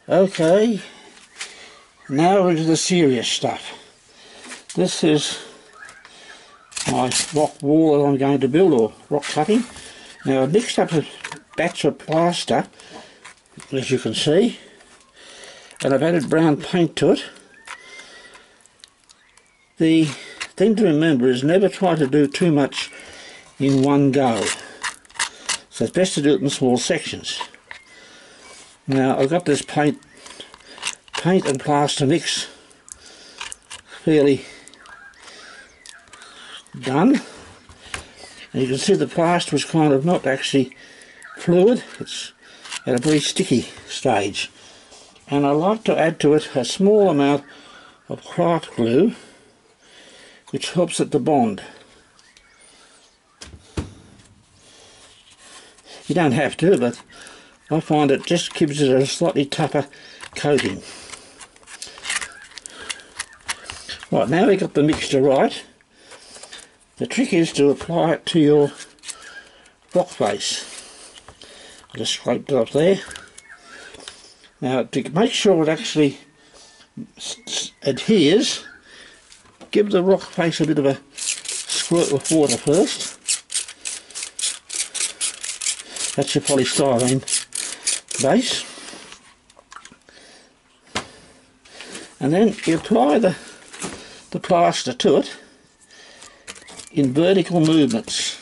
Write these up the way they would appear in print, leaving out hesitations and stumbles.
Okay, now we're into the serious stuff. This is my rock wall that I'm going to build, or rock cutting. Now I've mixed up a batch of plaster, as you can see, and I've added brown paint to it. The thing to remember is never try to do too much in one go. So it's best to do it in small sections. Now I've got this paint and plaster mix fairly done. And you can see the plaster was kind of not actually fluid, it's at a very sticky stage. And I like to add to it a small amount of craft glue, which helps it to bond. You don't have to, but I find it just gives it a slightly tougher coating. Right, now we've got the mixture right. The trick is to apply it to your rock face. I just scraped it off there. Now, to make sure it actually adheres, give the rock face a bit of a squirt with water first. That's your polystyrene base. And then you apply the plaster to it in vertical movements.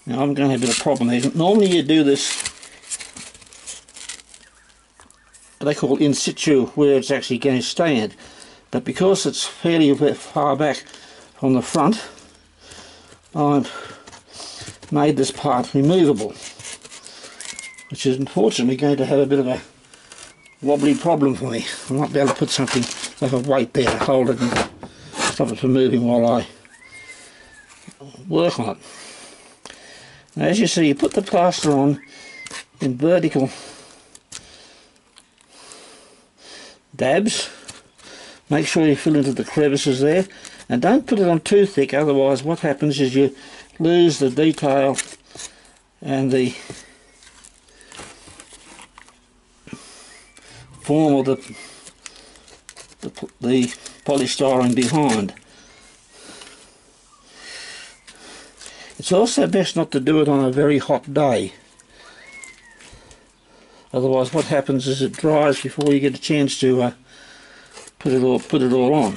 Now I'm going to have a bit of a problem here. Normally you do this, they call in situ, where it's actually going to stand. But because it's fairly far back from the front, I've made this part removable, which is unfortunately going to have a bit of a wobbly problem for me. I might be able to put something like a weight there to hold it and stop it from moving while I work on it. Now, as you see, you put the plaster on in vertical dabs. Make sure you fill into the crevices there, and don't put it on too thick, otherwise what happens is you lose the detail and the form of the polystyrene behind. It's also best not to do it on a very hot day, otherwise what happens is it dries before you get a chance to put it all on.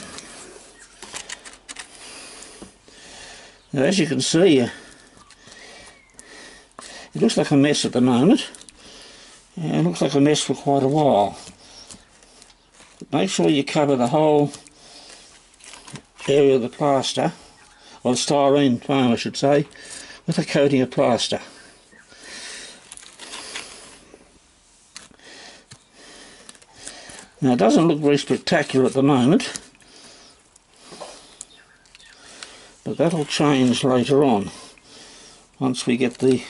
Now, as you can see, it looks like a mess at the moment, and it looks like a mess for quite a while. But make sure you cover the whole area of the plaster, or the styrene foam I should say, with a coating of plaster. Now it doesn't look very spectacular at the moment, but that'll change later on, once we get the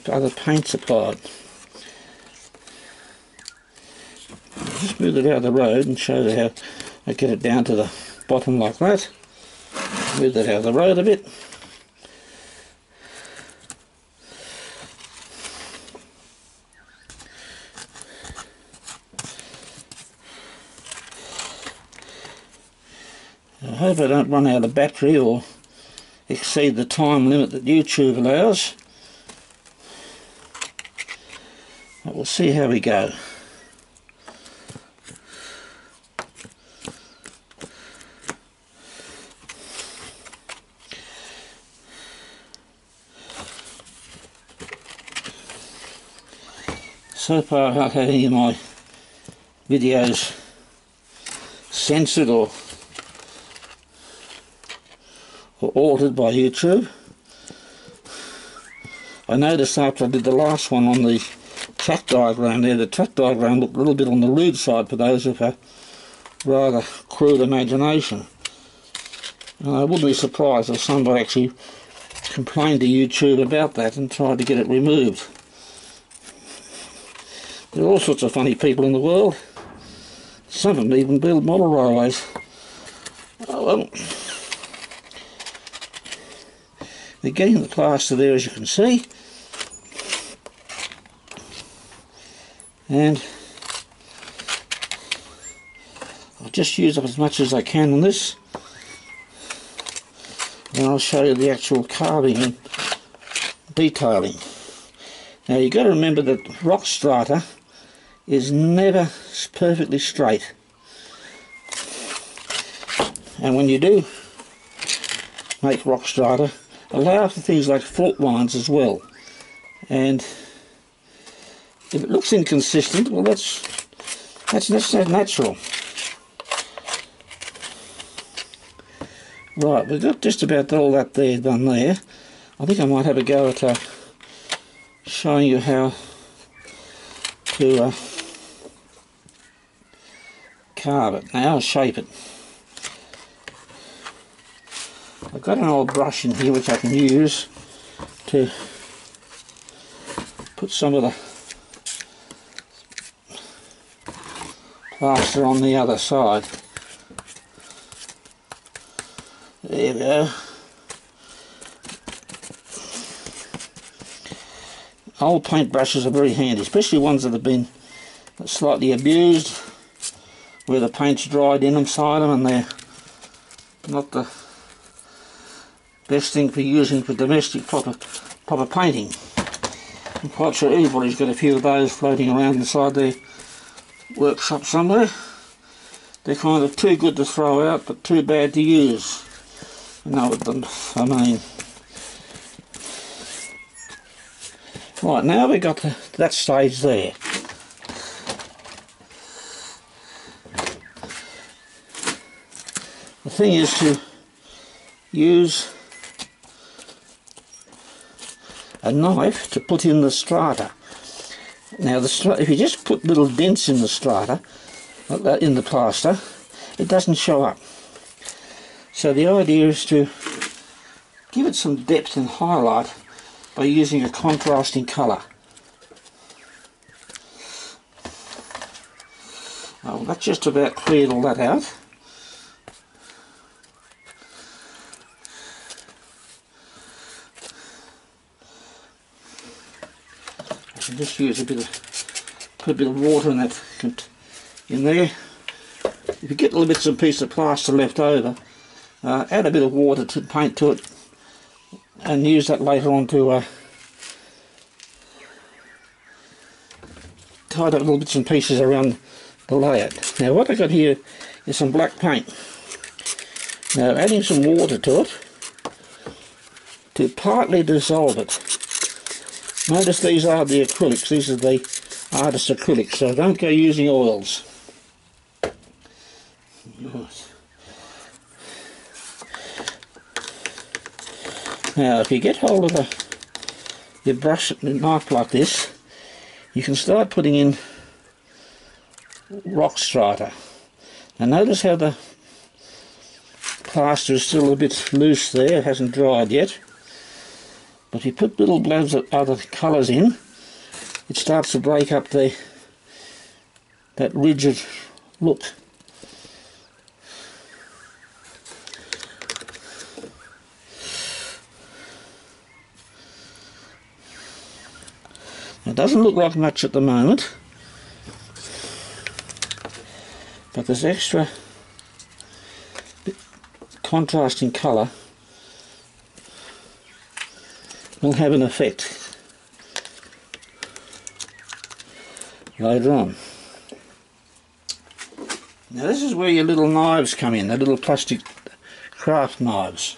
other paints applied. Just move it out of the road and show you how I get it down to the bottom like that. Move that out of the road a bit. I hope I don't run out of battery or exceed the time limit that YouTube allows. But we'll see how we go. So far I've not had any of my videos censored or altered by YouTube. I noticed after I did the last one on the track diagram there, the track diagram looked a little bit on the lewd side for those with a rather crude imagination. And I wouldn't be surprised if somebody actually complained to YouTube about that and tried to get it removed. There are all sorts of funny people in the world. Some of them even build model railways. Oh well. They're getting the plaster there, as you can see, and I'll just use up as much as I can on this, and I'll show you the actual carving and detailing. Now you've got to remember that rock strata is never perfectly straight, and when you do make rock strata, allow for things like fault lines as well. And if it looks inconsistent, well, that's natural. Right, we've got just about all that there done there. I think I might have a go at showing you how to carve it now, shape it. I've got an old brush in here which I can use to put some of the plaster on the other side. There we go. Old paint brushes are very handy, especially ones that have been slightly abused, where the paint's dried in inside them and they're not the best thing for using for domestic proper painting. I'm quite sure everybody's got a few of those floating around inside their workshop somewhere. They're kind of too good to throw out but too bad to use. You know what I mean. Right, now we've got to that stage there. The thing is to use a knife to put in the strata. Now if you just put little dents in the strata, like that, in the plaster, it doesn't show up. So the idea is to give it some depth and highlight by using a contrasting colour. Well, that just about cleared all that out. I can just use put a bit of water in that in there. If you get little bits and pieces of plaster left over, add a bit of water to paint to it, and use that later on to tie up little bits and pieces around the layout. Now what I've got here is some black paint. Now adding some water to it to partly dissolve it. Notice these are the acrylics, these are the artist acrylics, so don't go using oils. Now if you get hold of your brush knife like this, you can start putting in rock strata. Now notice how the plaster is still a bit loose there, it hasn't dried yet. But if you put little blobs of other colours in, it starts to break up that rigid look. It doesn't look like much at the moment, but this extra contrasting colour will have an effect later on. Now this is where your little knives come in, the little plastic craft knives.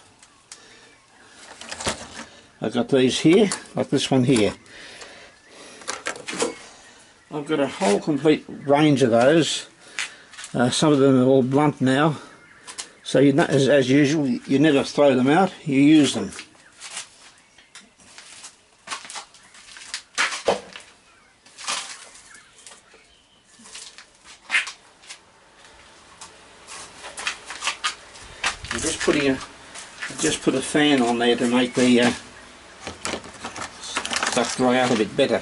I've got these here, like this one here. I've got a whole complete range of those. Some of them are all blunt now, so as usual you never throw them out, you use them. Just put a fan on there to make the stuff dry out a bit better.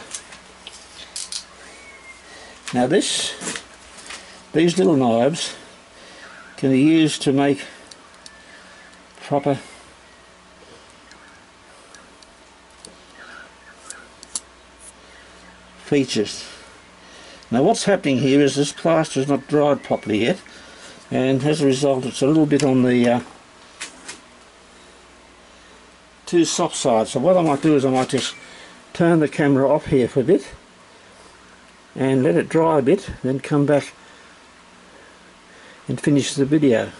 Now these little knives can be used to make proper features. Now what's happening here is this plaster is not dried properly yet, and as a result it's a little bit on the too soft side. So what I might do is I might just turn the camera off here for a bit and let it dry a bit, then come back and finish the video.